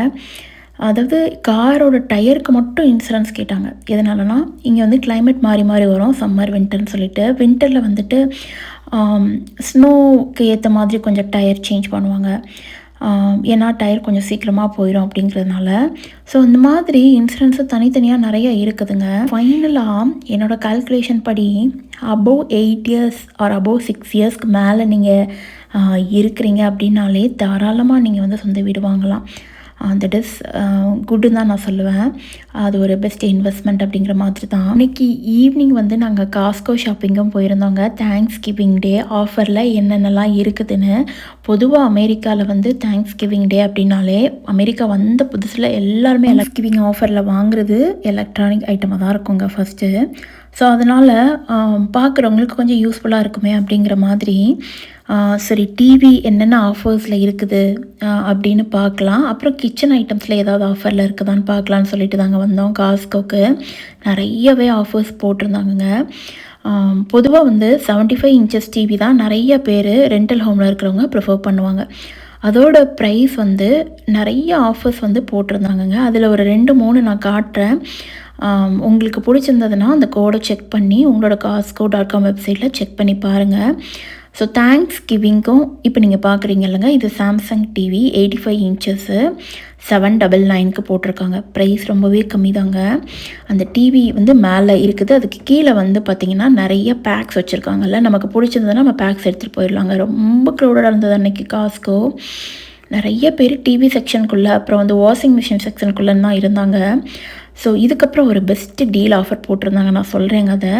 அதாவது காரோட டயருக்கு மட்டும் இன்சூரன்ஸ் கேட்டாங்க. எதனாலனா இங்கே வந்து கிளைமேட் மாறி வரும், சம்மர் வின்டர்னு சொல்லிட்டு. வின்டரில் வந்துட்டு ஸ்னோவுக்கு ஏற்ற மாதிரி கொஞ்சம் டயர் சேஞ்ச் பண்ணுவாங்க. ஏன்னா டயர் கொஞ்சம் சீக்கிரமாக போயிடும் அப்படிங்கிறதுனால. ஸோ இந்த மாதிரி இன்சூரன்ஸு தனித்தனியாக நிறைய இருக்குதுங்க. ஃபைனலாக என்னோடய கால்குலேஷன் படி அபோவ் 8 இயர்ஸ் ஆர் அபோவ் 6 இயர்ஸ்க்கு மேலே நீங்கள் இருக்கிறீங்க அப்படின்னாலே தாராளமாக நீங்கள் வந்து சொந்த வீடு வாங்கலாம். தட் இஸ் குட்டுன்னு தான் நான் சொல்லுவேன். அது ஒரு பெஸ்ட் இன்வெஸ்ட்மெண்ட் அப்படிங்கிற மாதிரி தான். இன்றைக்கி ஈவினிங் வந்து நாங்கள் காஸ்கோ ஷாப்பிங்கும் போயிருந்தோங்க. தேங்க்ஸ் கிவிங் டே ஆஃபரில் என்னென்னலாம் இருக்குதுன்னு. பொதுவாக அமெரிக்காவில் வந்து தேங்க்ஸ் கிவிங் டே அப்படின்னாலே அமெரிக்கா வந்த புதுசில் எல்லாருமே கிவிங் ஆஃபரில் வாங்குறது எலக்ட்ரானிக் ஐட்டமாக தான் இருக்குங்க ஃபஸ்ட்டு. ஸோ அதனால் பார்க்குறவங்களுக்கு கொஞ்சம் யூஸ்ஃபுல்லாக இருக்குமே அப்படிங்கிற மாதிரி சரி டிவி என்னென்ன ஆஃபர்ஸில் இருக்குது அப்படின்னு பார்க்கலாம். அப்புறம் கிச்சன் ஐட்டம்ஸில் ஏதாவது ஆஃபரில் இருக்குதான்னு பார்க்கலான்னு சொல்லிட்டு தாங்க வந்தோம் காஸ்கோக்கு. நிறையவே ஆஃபர்ஸ் போட்டிருந்தாங்கங்க. பொதுவாக வந்து 75 இன்ச்சஸ் டிவி தான் நிறைய பேர் ரெண்டல் ஹோமில் இருக்கிறவங்க ப்ரிஃபர் பண்ணுவாங்க. அதோட ப்ரைஸ் வந்து நிறைய ஆஃபர்ஸ் வந்து போட்டிருந்தாங்கங்க. அதில் ஒரு 2, 3 நான் காட்டுறேன். உங்களுக்கு பிடிச்சிருந்ததுன்னா அந்த கோடை செக் பண்ணி உங்களோட Costco.com வெப்சைட்டில் செக் பண்ணி பாருங்கள். ஸோ தேங்க்ஸ் கிவிங்க்கும் இப்போ நீங்கள் பார்க்குறீங்க இல்லைங்க, இது சாம்சங் டிவி 85 இன்ச்சஸ்ஸு 799க்கு போட்டிருக்காங்க. ப்ரைஸ் ரொம்பவே கம்மி தாங்க. அந்த டிவி வந்து மேலே இருக்குது, அதுக்கு கீழே வந்து பார்த்திங்கன்னா நிறைய பேக்ஸ் வச்சுருக்காங்கல்ல. நமக்கு பிடிச்சிருந்ததுன்னா நம்ம பேக்ஸ் எடுத்துகிட்டு போயிடலாங்க. ரொம்ப க்ரௌடடாக இருந்தது அன்றைக்கி காஸ்கோ. நிறைய பேர் டிவி செக்ஷனுக்குள்ளே, அப்புறம் வந்து வாஷிங் மிஷின் செக்ஷனுக்குள்ளே தான் இருந்தாங்க. ஸோ இதுக்கப்புறம் ஒரு பெஸ்ட்டு டீல் ஆஃபர் போட்டிருந்தாங்க, நான் சொல்கிறேங்க அதை.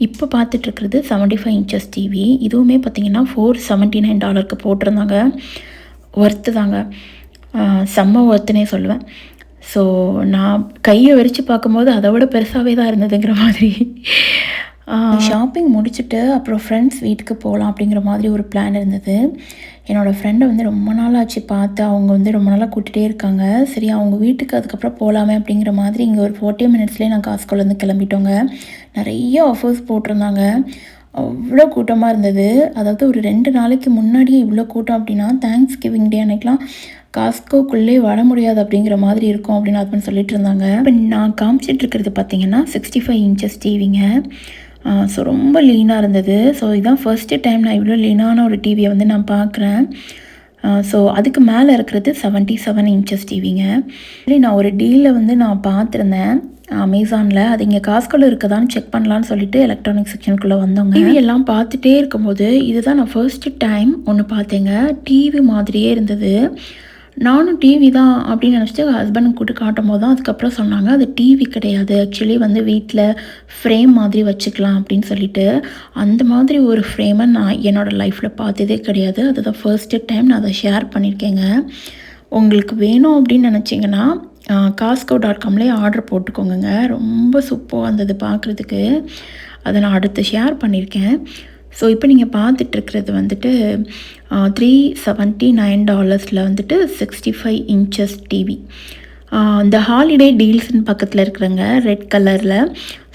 இப்போ பார்த்துட்ருக்கிறது 75 இன்ச்சஸ் டிவி. இதுவுமே பார்த்திங்கன்னா $479க்கு போட்டிருந்தாங்க. ஒர்த்து தாங்க, செம்ம ஒர்த்துனே சொல்லுவேன். ஸோ நான் கையை விரித்து பார்க்கும்போது அதை விட பெருசாகவே தான் இருந்ததுங்கிற மாதிரி. ஷாப்பிங் முடிச்சுட்டு அப்புறம் ஃப்ரெண்ட்ஸ் வீட்டுக்கு போகலாம் அப்படிங்கிற மாதிரி ஒரு பிளான் இருந்தது. என்னோடய ஃப்ரெண்டை வந்து ரொம்ப நாள் ஆச்சு பார்த்து, அவங்க வந்து ரொம்ப நாளாக கூட்டிகிட்டே இருக்காங்க. சரி அவங்க வீட்டுக்கு அதுக்கப்புறம் போகலாமே அப்படிங்கிற மாதிரி இங்கே ஒரு 40 மினிட்ஸ்லேயே நான் காஸ்கோலேருந்து கிளம்பிட்டோங்க. நிறைய ஆஃபர்ஸ் போட்டிருந்தாங்க, அவ்வளோ கூட்டமாக இருந்தது. அதாவது ஒரு 2 நாளைக்கு முன்னாடியே இவ்வளோ கூட்டம் அப்படின்னா தேங்க்ஸ் கிவிங் டே அன்னைக்கெலாம் காஸ்கோக்குள்ளே வர முடியாது அப்படிங்கிற மாதிரி இருக்கும் அப்படின்னு ஹஸ்பண்ட் சொல்லிட்டு இருந்தாங்க. இப்போ நான் காமிச்சிட்டு இருக்கிறது பார்த்தீங்கன்னா 65 இன்ச்சஸ் டிவிங்க. ஸோ ரொம்ப லீனாக இருந்தது. ஸோ இதுதான் ஃபர்ஸ்ட்டு டைம் நான் இவ்வளோ லீனான ஒரு டிவியை வந்து நான் பார்க்குறேன். ஸோ அதுக்கு மேலே இருக்கிறது 77 இன்ச்சஸ் டிவிங்க. நான் ஒரு டீலில் வந்து நான் பார்த்துருந்தேன் அமேசானில். அது இங்கே காஸ்கோவில் இருக்கதான்னு செக் பண்ணலான்னு சொல்லிட்டு எலக்ட்ரானிக் செக்ஷனுக்குள்ளே வந்தோங்க. டிவி எல்லாம் பார்த்துட்டே இருக்கும்போது இதுதான் நான் ஃபர்ஸ்ட்டு டைம் ஒன்று பார்த்தேங்க. டிவி மாதிரியே இருந்தது. நானும் டிவி தான் அப்படின்னு நினச்சிட்டு ஹஸ்பண்டுக்கு கூட்டு காட்டும் போது தான் அதுக்கப்புறம் சொன்னாங்க அது டிவி கிடையாது, ஆக்சுவலி வந்து வீட்டில் ஃப்ரேம் மாதிரி வச்சுக்கலாம் அப்படின்னு சொல்லிட்டு. அந்த மாதிரி ஒரு ஃப்ரேமை நான் என்னோடய லைஃப்பில் பார்த்ததே கிடையாது. அதுதான் ஃபர்ஸ்ட்டு டைம் நான் அதை ஷேர் பண்ணியிருக்கேங்க. உங்களுக்கு வேணும் அப்படின்னு நினச்சிங்கன்னா Costco.comலேயே ஆர்டர் போட்டுக்கோங்க. ரொம்ப சூப்பராக இருந்தது பார்க்குறதுக்கு. அதை நான் அடுத்து ஷேர் பண்ணியிருக்கேன். ஸோ இப்போ நீங்கள் பார்த்துட்ருக்கிறது வந்துட்டு $379 வந்துட்டு 65 இன்ச்சஸ் டிவி. இந்த ஹாலிடே டீல்ஸ்னு பக்கத்தில் இருக்கிறங்க ரெட் கலரில்.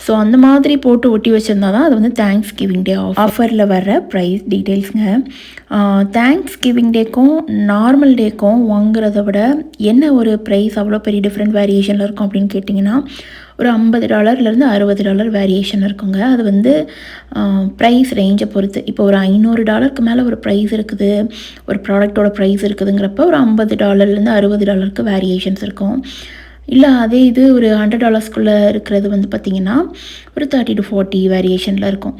ஸோ அந்த மாதிரி போட்டு ஒட்டி வச்சுருந்தா தான் அது வந்து தேங்க்ஸ் கிவிங் டே ஆஃபரில் வர்ற ப்ரைஸ் டீட்டெயில்ஸுங்க. தேங்க்ஸ் கிவிங் டேக்கும் நார்மல் டேக்கும் வாங்குறத விட என்ன ஒரு ப்ரைஸ் அவ்வளோ பெரிய டிஃப்ரெண்ட் வேரியேஷனில் இருக்கும் அப்படின்னு கேட்டிங்கன்னா ஒரு $50லேருந்து $60 வேரியேஷன் இருக்குங்க. அது வந்து ப்ரைஸ் ரேஞ்சை பொறுத்து. இப்போ ஒரு $500க்கு மேலே ஒரு ப்ரைஸ் இருக்குது, ஒரு ப்ராடக்டோட ப்ரைஸ் இருக்குதுங்கிறப்ப ஒரு $50லேருந்து $60க்கு வேரியேஷன்ஸ் இருக்கும். இல்லை அதே இது ஒரு $100க்குள்ளே இருக்கிறது வந்து பார்த்திங்கன்னா ஒரு 30 to 40 வேரியேஷனில் இருக்கும்.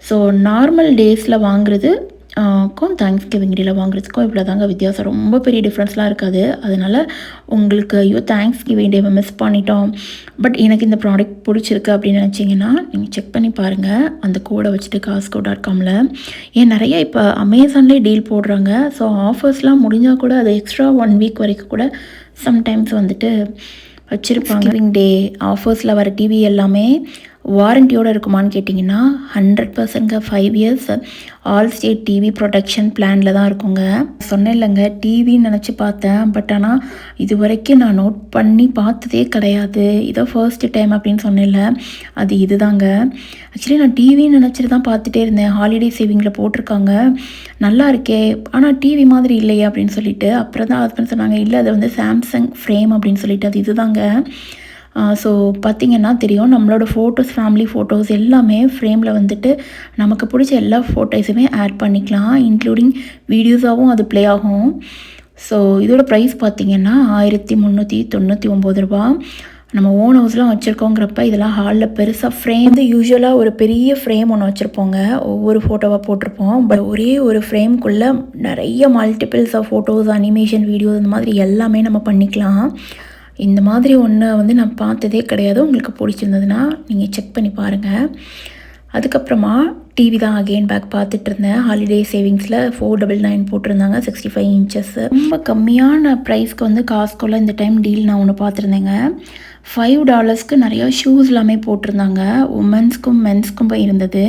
ஸோ நார்மல் டேஸில் வாங்குறது தேங்க்ஸ் கிவிங் டேயில் வாங்குறதுக்கும் இவ்வளோ தாங்க வித்தியாசம். ரொம்ப பெரிய டிஃப்ரென்ஸ்லாம் இருக்காது. அதனால் உங்களுக்கு ஐயோ தேங்க்ஸ் கிவிங் டேவை மிஸ் பண்ணிட்டோம், பட் எனக்கு இந்த ப்ராடக்ட் பிடிச்சிருக்கு அப்படின்னு நினச்சிங்கன்னா நீங்கள் செக் பண்ணி பாருங்கள் அந்த கோடை வச்சுட்டு Costco.comல. ஏன் நிறைய இப்போ அமேசான்லேயே டீல் போடுறாங்க. ஸோ ஆஃபர்ஸ்லாம் முடிஞ்சால் கூட அது எக்ஸ்ட்ரா 1 வீக் வரைக்கும் கூட சம்டைம்ஸ் வந்துட்டு வச்சுருப்பாங்க. கிவிங் டே ஆஃபர்ஸில் வர டிவி எல்லாமே வாரண்டியோடு இருக்குமான்னு கேட்டிங்கன்னா 100%ங்க. 5 years all state TV protection பிளானில் தான் இருக்குங்க. சொன்னேன் இல்லைங்க டிவின்னு நினச்சி பார்த்தேன், பட் ஆனால் இது வரைக்கும் நான் நோட் பண்ணி பார்த்ததே கிடையாது. இதான் ஃபர்ஸ்ட்டு டைம் அப்படின்னு சொன்னேன்ல, அது இது தாங்க. ஆக்சுவலி நான் டிவின்னு நினச்சிட்டு தான் பார்த்துட்டே இருந்தேன். ஹாலிடே சேவிங்கில் போட்டிருக்காங்க, நல்லா இருக்கே, ஆனால் டிவி மாதிரி இல்லையே அப்படின்னு சொல்லிட்டு. அப்புறம் தான் ஹஸ்பண்ட் சொன்னாங்க இல்லை அது வந்து சாம்சங் ஃப்ரேம் அப்படின்னு சொல்லிட்டு. அது இது தாங்க. ஸோ பார்த்திங்கன்னா தெரியும் நம்மளோட ஃபோட்டோஸ், ஃபேமிலி ஃபோட்டோஸ் எல்லாமே ஃப்ரேமில் வந்துட்டு நமக்கு பிடிச்ச எல்லா ஃபோட்டோஸுமே ஆட் பண்ணிக்கலாம், இன்க்ளூடிங் வீடியோஸாகவும் அது ப்ளே ஆகும். ஸோ இதோட ப்ரைஸ் பார்த்திங்கன்னா $1399. நம்ம ஓன் ஹவுஸ்லாம் வச்சுருக்கோங்கிறப்ப இதெல்லாம் ஹாலில் பெருசாக ஃப்ரேம் வந்து யூஸ்வலாக ஒரு பெரிய ஃப்ரேம் ஒன்று வச்சுருப்போங்க, ஒவ்வொரு ஃபோட்டோவாக போட்டிருப்போம். பட் ஒரே ஒரு ஃப்ரேம்குள்ளே நிறைய multiples of photos, animation, videos இந்த மாதிரி எல்லாமே நம்ம பண்ணிக்கலாம். இந்த மாதிரி ஒன்று வந்து நான் பார்த்ததே கிடையாது. உங்களுக்கு பிடிச்சிருந்ததுன்னா நீங்கள் செக் பண்ணி பாருங்கள். அதுக்கப்புறமா டிவி தான் அகெயின் பேக் பார்த்துட்டு இருந்தேன். ஹாலிடே சேவிங்ஸில் 499 போட்டிருந்தாங்க 65 இன்ச்சஸ். ரொம்ப கம்மியான ப்ரைஸ்க்கு வந்து காஸ்கோவில் இந்த டைம் டீல் நான் ஒன்று பார்த்துருந்தேங்க. $5க்கு நிறையா ஷூஸ் எல்லாமே போட்டிருந்தாங்க. உமன்ஸ்க்கும் மென்ஸ்க்கும் இருந்தது.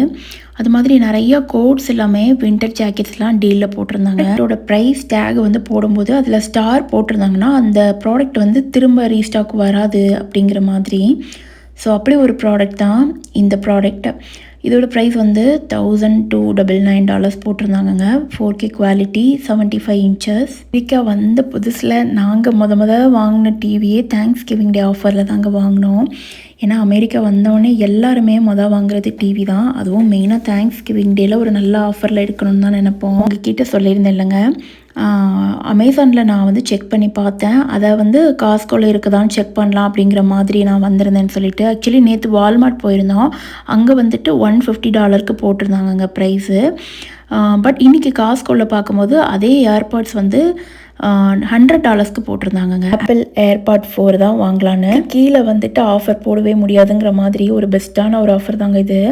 அது மாதிரி நிறையா கோட்ஸ் எல்லாமே வின்டர் ஜாக்கெட்ஸ்லாம் டீலில் போட்டிருந்தாங்க. இதோட ப்ரைஸ் டேக் வந்து போடும்போது அதில் ஸ்டார் போட்டிருந்தாங்கன்னா அந்த ப்ராடக்ட் வந்து திரும்ப ரீஸ்டாக் வராது அப்படிங்கிற மாதிரி. ஸோ அப்படி ஒரு ப்ராடக்ட் தான் இந்த ப்ராடக்ட். இதோட ப்ரைஸ் வந்து $1,299 போட்டிருந்தாங்கங்க. 4K quality, 75 inches. இதுக்கு வந்த புதுசில் நாங்கள் முத வாங்கின டிவியே தேங்க்ஸ் கிவிங் டே ஆஃபரில் தாங்க வாங்கினோம். ஏன்னா அமெரிக்கா வந்தோடனே எல்லாருமே வாங்குறது டிவி தான். அதுவும் மெயினாக தேங்க்ஸ் கிவிங் டேயில் ஒரு நல்ல ஆஃபரில் எடுக்கணும்னு தான் நினைப்போம். உங்ககிட்ட சொல்லியிருந்தேன் இல்லைங்க, அமேசானில் நான் வந்து செக் பண்ணி பார்த்தேன். அதை வந்து காஸ்கோவில் இருக்குதான்னு செக் பண்ணலாம் அப்படிங்கிற மாதிரி நான் வந்திருந்தேன்னு சொல்லிட்டு. ஆக்சுவலி நேற்று வால்மார்ட் போயிருந்தோம். அங்கே வந்துட்டு $150க்கு போட்டிருந்தாங்கங்க ப்ரைஸு. பட் இன்றைக்கி காஸ்கோவில் பார்க்கும்போது அதே ஏர்பாட்ஸ் வந்து $100க்கு போட்டிருந்தாங்கங்க. ஆப்பிள் ஏர்பாட் 4 தான் வாங்கலான்னு. கீழே வந்துட்டு ஆஃபர் போடவே முடியாதுங்கிற மாதிரி ஒரு பெஸ்ட்டான ஒரு ஆஃபர் தாங்க இது.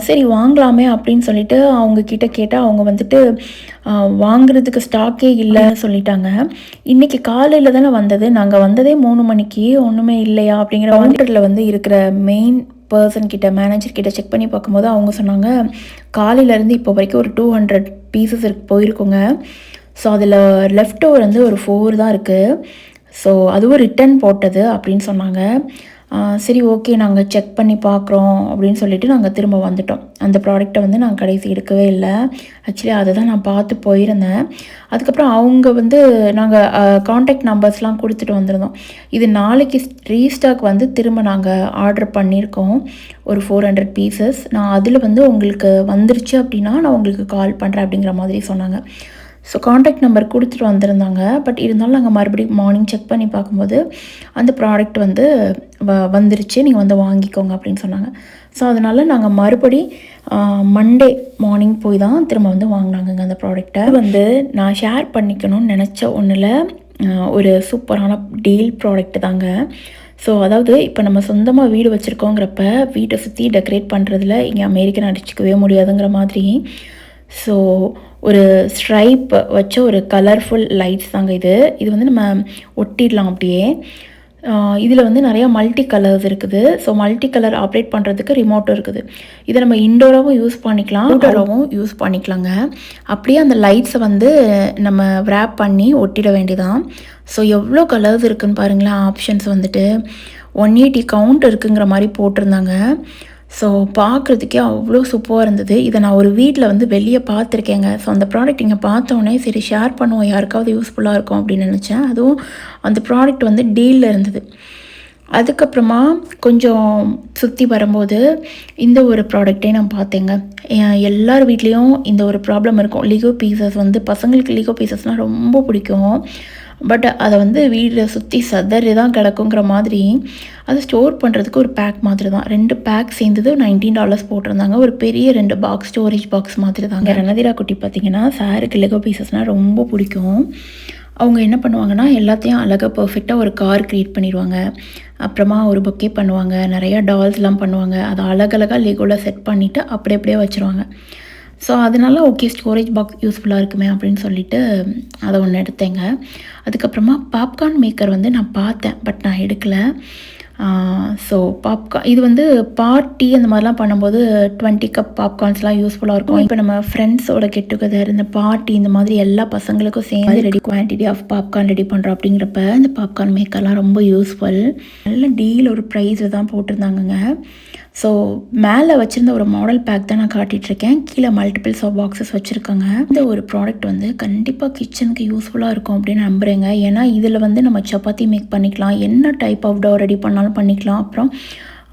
சரி வாங்கலாமே அப்படின்னு சொல்லிட்டு அவங்கக்கிட்ட கேட்டால் அவங்க வந்துட்டு வாங்குறதுக்கு ஸ்டாக்கே இல்லைன்னு சொல்லிட்டாங்க. இன்றைக்கி காலையில் தானே வந்தது, நாங்கள் வந்ததே 3 மணிக்கு, ஒன்றுமே இல்லையா அப்படிங்கிற கவுண்டரில் வந்து இருக்கிற மெயின் பர்சன் கிட்ட, மேனேஜர் கிட்ட செக் பண்ணி பார்க்கும்போது அவங்க சொன்னாங்க காலையிலேருந்து இப்போ வரைக்கும் ஒரு 200 பீசஸ் போயிருக்குங்க. ஸோ அதில் லெஃப்ட் ஓவர் வந்து ஒரு 4 தான் இருக்குது. ஸோ அதுவும் ரிட்டன் போட்டது அப்படின்னு சொன்னாங்க. சரி ஓகே நாங்கள் செக் பண்ணி பார்க்குறோம் அப்படின்னு சொல்லிவிட்டு நாங்கள் திரும்ப வந்துட்டோம். அந்த ப்ராடக்டை வந்து நாங்கள் கடைசி எடுக்கவே இல்லை. ஆக்சுவலி அதை தான் நான் பார்த்து போயிருந்தேன். அதுக்கப்புறம் அவங்க வந்து நாங்கள் காண்டாக்ட் நம்பர்ஸ்லாம் கொடுத்துட்டு வந்திருந்தோம். இது நாளைக்கு ரீஸ்டாக் வந்து திரும்ப நாங்கள் ஆர்டர் பண்ணியிருக்கோம் ஒரு 400 பீசஸ். நான் அதில் வந்து உங்களுக்கு வந்துருச்சு அப்படின்னா நான் உங்களுக்கு கால் பண்ணுறேன் அப்படிங்கிற மாதிரி சொன்னாங்க. ஸோ காண்டாக்ட் நம்பர் கொடுத்துட்டு வந்திருந்தாங்க. பட் இருந்தாலும் நாங்கள் மறுபடியும் மார்னிங் செக் பண்ணி பார்க்கும்போது அந்த ப்ராடக்ட் வந்து வந்துருச்சு, நீங்கள் வந்து வாங்கிக்கோங்க அப்படின்னு சொன்னாங்க. ஸோ அதனால் நாங்கள் மறுபடி மண்டே மார்னிங் போய் தான் திரும்ப வந்து வாங்கினாங்கங்க அந்த ப்ராடக்டை. வந்து நான் ஷேர் பண்ணிக்கணும்னு நினச்ச ஒன்றில் ஒரு சூப்பரான டீல் ப்ராடக்ட் தாங்க. ஸோ அதாவது இப்போ நம்ம சொந்தமாக வீடு வச்சுருக்கோங்கிறப்ப வீட்டை சுற்றி டெக்கரேட் பண்ணுறதுல இங்கே அமெரிக்கன் அடிச்சிக்கவே முடியாதுங்கிற மாதிரி. ஸோ ஒரு ஸ்ட்ரைப் வச்ச ஒரு கலர்ஃபுல் லைட்ஸ் தாங்க இது. இது வந்து நம்ம ஒட்டிடலாம் அப்படியே. இதில் வந்து நிறையா மல்டி கலர்ஸ் இருக்குது. ஸோ மல்டி கலர் ஆப்ரேட் பண்ணுறதுக்கு ரிமோட்டும் இருக்குது. இதை நம்ம இன்டோராகவும் யூஸ் பண்ணிக்கலாம், அவுட்டோராகவும் யூஸ் பண்ணிக்கலாங்க. அப்படியே அந்த லைட்ஸை வந்து நம்ம ரேப் பண்ணி ஒட்டிட வேண்டியதான். ஸோ எவ்வளோ கலர்ஸ் இருக்குதுன்னு பாருங்களேன். ஆப்ஷன்ஸ் வந்துட்டு 180 கவுண்ட் இருக்குங்கிற மாதிரி போட்டிருந்தாங்க. ஸோ பார்க்குறதுக்கே அவ்வளோ சூப்பராக இருந்தது. இதை நான் ஒரு வீட்டில் வந்து வெளியே பார்த்துருக்கேங்க. ஸோ அந்த ப்ராடக்ட் இங்கே பார்த்தோன்னே சரி ஷேர் பண்ணுவோம், யாருக்காவது யூஸ்ஃபுல்லாக இருக்கும் அப்படின்னு நினச்சேன். அதுவும் அந்த ப்ராடக்ட் வந்து டீலில் இருந்தது. அதுக்கப்புறமா கொஞ்சம் சுற்றி வரும்போது இந்த ஒரு ப்ராடக்டே நான் பார்த்தேங்க. எல்லார் வீட்லேயும் இந்த ஒரு ப்ராப்ளம் இருக்கும். லிகோ பீசஸ் வந்து பசங்களுக்கு லிகோ பீசஸ்னால் ரொம்ப பிடிக்கும். பட் அதை வந்து வீட்டில் சுற்றி சதறி தான் கிடக்குங்கிற மாதிரி அதை ஸ்டோர் பண்ணுறதுக்கு ஒரு பேக் மாதிரி தான். 2 பேக் சேர்ந்தது $19 போட்டிருந்தாங்க. ஒரு பெரிய 2 பாக்ஸ் ஸ்டோரேஜ் பாக்ஸ் மாதிரி தாங்க. ரணதிரா குட்டி பார்த்திங்கன்னா சாருக்கு லெகோ பீசஸ்னால் ரொம்ப பிடிக்கும். அவங்க என்ன பண்ணுவாங்கன்னா எல்லாத்தையும் அழகாக பர்ஃபெக்டாக ஒரு கார் க்ரியேட் பண்ணிடுவாங்க. அப்புறமா ஒரு பொக்கே பண்ணுவாங்க, நிறையா டால்ஸ்லாம் பண்ணுவாங்க. அதை அழகழகாக லெகோவில் செட் பண்ணிவிட்டு அப்படியே வச்சுருவாங்க. ஸோ அதனால ஓகே ஸ்டோரேஜ் பாக்ஸ் யூஸ்ஃபுல்லாக இருக்குமே அப்படின்னு சொல்லிட்டு அதை ஒன்று எடுத்தேங்க. அதுக்கப்புறமா பாப்கார்ன் மேக்கர் வந்து நான் பார்த்தேன், பட் நான் எடுக்கலை. ஸோ இது வந்து பார்ட்டி அந்த மாதிரிலாம் பண்ணும்போது 20 கப் பாப்கார்ன்ஸ்லாம் யூஸ்ஃபுல்லாக இருக்கும். இப்போ நம்ம ஃப்ரெண்ட்ஸோட கெட் டுகெதர், இந்த பார்ட்டி, இந்த மாதிரி எல்லா பசங்களுக்கும் சேர்ந்து ready quantity of popcorn ready பண்ணுறோம் அப்படிங்கிறப்ப இந்த பாப்கார்ன் மேக்கர்லாம் ரொம்ப யூஸ்ஃபுல். நல்ல டீல் ஒரு ப்ரைஸில் தான் போட்டிருந்தாங்கங்க. ஸோ மேலே வச்சுருந்த ஒரு மாடல் பேக் தான் நான் காட்டிகிட்ருக்கேன். கீழே மல்டிபிள்ஸ் ஆஃப் பாக்ஸஸ் வச்சுருக்காங்க. இந்த ஒரு ப்ராடக்ட் வந்து கண்டிப்பாக கிச்சனுக்கு யூஸ்ஃபுல்லாக இருக்கும் அப்படின்னு நம்புகிறேங்க. ஏன்னா இதில் வந்து நம்ம சப்பாத்தி மேக் பண்ணிக்கலாம், என்ன டைப் ஆஃப் டோ ரெடி பண்ணாலும் பண்ணிக்கலாம்.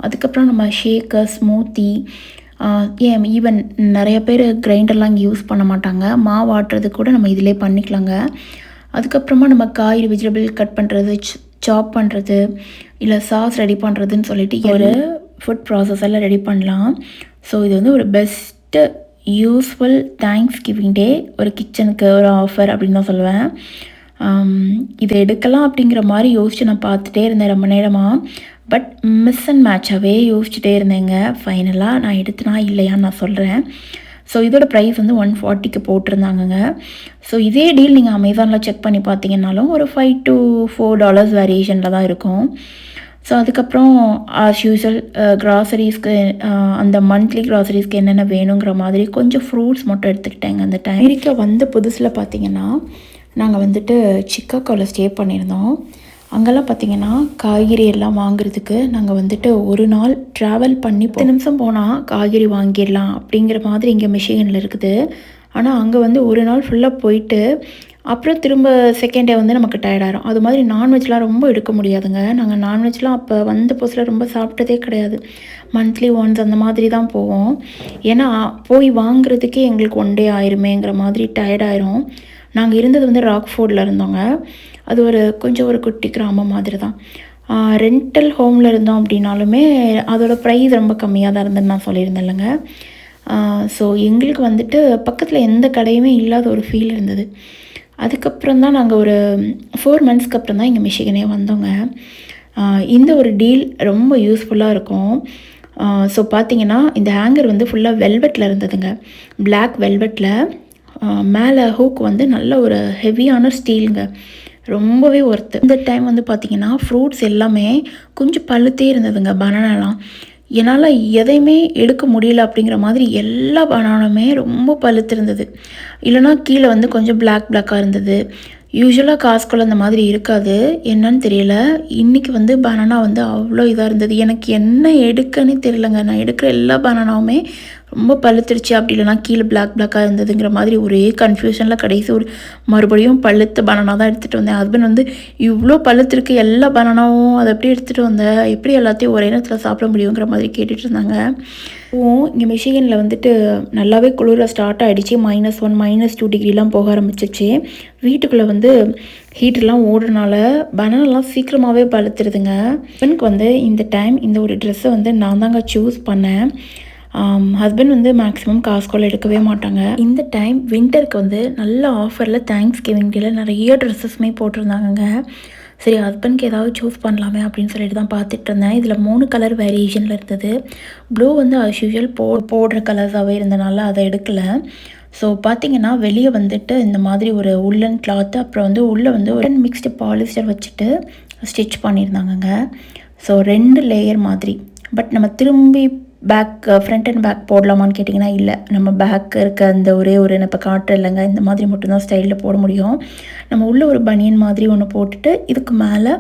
அதுக்கப்புறம் நம்ம ஷேக்கர், ஸ்மூத்தி, ஈவன் நிறைய பேர் கிரைண்டர்லாம் இங்கே யூஸ் பண்ண மாட்டாங்க. மாவு ஆட்டுறது கூட நம்ம இதிலே பண்ணிக்கலாங்க. அதுக்கப்புறமா நம்ம காய்கறி வெஜிடபிள் கட் பண்ணுறது, சாப் பண்ணுறது, இல்லை சாஸ் ரெடி பண்ணுறதுன்னு சொல்லிட்டு ஒரு ஃபுட் ப்ராசஸெல்லாம் ரெடி பண்ணலாம். ஸோ இது வந்து ஒரு பெஸ்ட்டு யூஸ்ஃபுல் தேங்க்ஸ் கிவிங் டே ஒரு கிச்சனுக்கு ஒரு ஆஃபர் அப்படின்னு தான் சொல்லுவேன். இதை எடுக்கலாம் அப்படிங்கிற மாதிரி யோசித்து நான் பார்த்துட்டே இருந்தேன் ரொம்ப நேரமாக. பட் மிஸ் அண்ட் மேட்சாகவே யோசிச்சுட்டே இருந்தேங்க. ஃபைனலாக நான் எடுத்துனா இல்லையான்னு நான் சொல்கிறேன். ஸோ இதோட ப்ரைஸ் வந்து 140க்கு போட்டிருந்தாங்கங்க. ஸோ இதே டீல் நீங்கள் அமேசானில் செக் பண்ணி பார்த்தீங்கன்னாலும் ஒரு $5 to $4 வேரியேஷனில் தான் இருக்கும். ஸோ அதுக்கப்புறம் ஆஸ் யூஷுவல் கிராசரிஸ்க்கு அந்த மந்த்லி கிராசரிஸ்க்கு என்னென்ன வேணுங்கிற மாதிரி கொஞ்சம் ஃப்ரூட்ஸ் மட்டும் எடுத்துக்கிட்டேங்க. அந்த டைம் அமெரிக்கா வந்த புதுசில் பார்த்திங்கன்னா நாங்கள் வந்துட்டு சிக்காகோவில் ஸ்டே பண்ணியிருந்தோம். அங்கெல்லாம் பார்த்திங்கன்னா காய்கறி எல்லாம் வாங்குறதுக்கு நாங்கள் வந்துட்டு ஒரு நாள் ட்ராவல் பண்ணி 10 நிமிஷம் போனால் காய்கறி வாங்கிடலாம் அப்படிங்கிற மாதிரி இங்கே மிஷிகனில் இருக்குது. ஆனால் அங்கே வந்து ஒரு நாள் ஃபுல்லாக போயிட்டு அப்புறம் திரும்ப செகண்ட் டே வந்து நமக்கு டயர்டாயிரும். அது மாதிரி நான்வெஜ்லாம் ரொம்ப எடுக்க முடியாதுங்க. நாங்கள் நான்வெஜ்லாம் அப்போ வந்த புதுசில் ரொம்ப சாப்பிட்டதே கிடையாது. மந்த்லி ஒன்ஸ் அந்த மாதிரி தான் போவோம். ஏன்னா போய் வாங்குறதுக்கே எங்களுக்கு 1 டே ஆயிருமேங்கிற மாதிரி டயர்டாயிரும். நாங்கள் இருந்தது வந்து ராக்ஃபோர்டில் இருந்தோங்க. அது கொஞ்சம் ஒரு குட்டி கிராமம் மாதிரி தான். ரெண்டல் ஹோமில் இருந்தோம் அப்படின்னாலுமே அதோட ப்ரைஸ் ரொம்ப கம்மியாக தான் இருந்ததுன்னு நான் சொல்லியிருந்தேன் இல்லைங்க. ஸோ எங்களுக்கு வந்துட்டு பக்கத்தில் எந்த கடையுமே இல்லாத ஒரு ஃபீல் இருந்தது. அதுக்கப்புறம் தான் நாங்கள் ஒரு 4 மந்த்ஸ்க்கு அப்புறம் தான் இங்கே மிஷிகனே வந்தோங்க. இந்த ஒரு டீல் ரொம்ப யூஸ்ஃபுல்லாக இருக்கும். ஸோ பார்த்திங்கன்னா இந்த ஹேங்கர் வந்து ஃபுல்லாக வெல்வெட்டில் இருந்ததுங்க. பிளாக் வெல்வெட்டில் மேலே ஹூக் வந்து நல்ல ஒரு ஹெவியான ஸ்டீலுங்க. ரொம்பவே ஒர்த்து. இந்த டைம் வந்து பார்த்திங்கன்னா ஃப்ரூட்ஸ் எல்லாமே கொஞ்சம் பழுத்தே இருந்ததுங்க. பனானாலாம் என்னால் எதையுமே எடுக்க முடியல அப்படிங்கிற மாதிரி எல்லா பனானுமே ரொம்ப பழுத்திருந்தது. இல்லைனா கீழே வந்து கொஞ்சம் பிளாக்காக இருந்தது. யூஸ்வலாக காஸ்கோல அந்த மாதிரி இருக்காது. என்னன்னு தெரியல. இன்றைக்கி வந்து பனானா வந்து அவ்வளோ இதாக இருந்தது. எனக்கு என்ன எடுக்கன்னு தெரியலங்க. நான் எடுக்கிற எல்லா பனானாவுமே ரொம்ப பழுத்துருச்சு, அப்படி இல்லைனா கீழே பிளாக்காக இருந்ததுங்கிற மாதிரி ஒரே கன்ஃபியூஷனில் கடைசி மறுபடியும் பழுத்த பனானா தான் எடுத்துகிட்டு வந்தேன். ஹஸ்பண்ட் வந்து இவ்வளோ பழுத்திருக்கு எல்லா பனானாவும் அதை எப்படி எடுத்துகிட்டு வந்தேன், எப்படி எல்லாத்தையும் ஒரே நேரத்தில் சாப்பிட முடியுங்கிற மாதிரி கேட்டுட்டு இருந்தாங்க. இங்கே மிஷிகனில் வந்துட்டு நல்லாவே குளிர ஸ்டார்ட் ஆகிடுச்சு. -1 -2 டிகிரிலாம் போக ஆரம்பிச்சிச்சு. வீட்டுக்குள்ளே வந்து ஹீட்டர்லாம் ஓடுறனால பனானாலாம் சீக்கிரமாகவே பழுத்துருதுங்க. ஹஸ்பண்ட்க்கு வந்து இந்த டைம் இந்த ஒரு ட்ரெஸ்ஸை வந்து நான் தாங்க சூஸ் பண்ணேன். ஹஸ்பண்ட் வந்து மேக்ஸிமம் காஸ்கோவில் எடுக்கவே மாட்டாங்க. இந்த டைம் வின்டருக்கு வந்து நல்ல ஆஃபரில் தேங்க்ஸ் கிவிங் டேல நிறைய ட்ரெஸ்ஸஸ்மே போட்டிருந்தாங்கங்க. சரி ஹஸ்பண்ட்க்கு ஏதாவது சூஸ் பண்ணலாமே அப்படின்னு சொல்லிட்டு தான் பார்த்துட்டு இருந்தேன். இதில் 3 கலர் வேரியேஷனில் இருந்தது. ப்ளூ வந்து ஆஸ் யூஷுவல் போடுற கலர்ஸாகவே இருந்தனால அதை எடுக்கலை. ஸோ பார்த்திங்கன்னா வெளியே வந்துட்டு இந்த மாதிரி ஒரு உல்லன் கிளாத்து, அப்புறம் வந்து உள்ளே வந்து ஒரு மிக்ஸ்டு பாலிஸ்டர் வச்சுட்டு ஸ்டிச் பண்ணியிருந்தாங்கங்க. ஸோ 2 லேயர் மாதிரி. பட் நம்ம திரும்பி ஃப்ரண்ட் அண்ட் பேக் போடலாமான்னு கேட்டிங்கன்னா இல்லை. நம்ம பேக் இருக்க அந்த ஒரே ஒரு இப்போ காட்டுற இல்லைங்க, இந்த மாதிரி மட்டும்தான் ஸ்டைலில் போட முடியும். நம்ம உள்ளே ஒரு பனியன் மாதிரி ஒன்று போட்டுட்டு இதுக்கு மேலே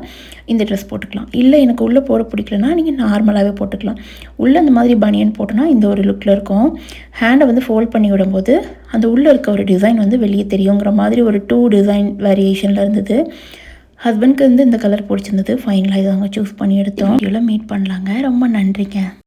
இந்த ட்ரெஸ் போட்டுக்கலாம். இல்லை எனக்கு உள்ளே போட பிடிக்கலனா நீங்கள் நார்மலாகவே போட்டுக்கலாம். உள்ளே இந்த மாதிரி பனியன் போட்டோன்னா இந்த ஒரு லுக்கில் இருக்கும். ஹேண்டை வந்து ஃபோல்ட் பண்ணி விடும்போது அந்த உள்ளே இருக்க ஒரு டிசைன் வந்து வெளியே தெரியுங்கிற மாதிரி ஒரு 2 டிசைன் வேரியேஷனில் இருந்தது. ஹஸ்பண்ட்க்கு வந்து இந்த கலர் பிடிச்சிருந்தது. ஃபைனலாக இதாங்க சூஸ் பண்ணி எடுத்தோம். வீடியோவில் மீட் பண்ணலாங்க. ரொம்ப நன்றிங்க.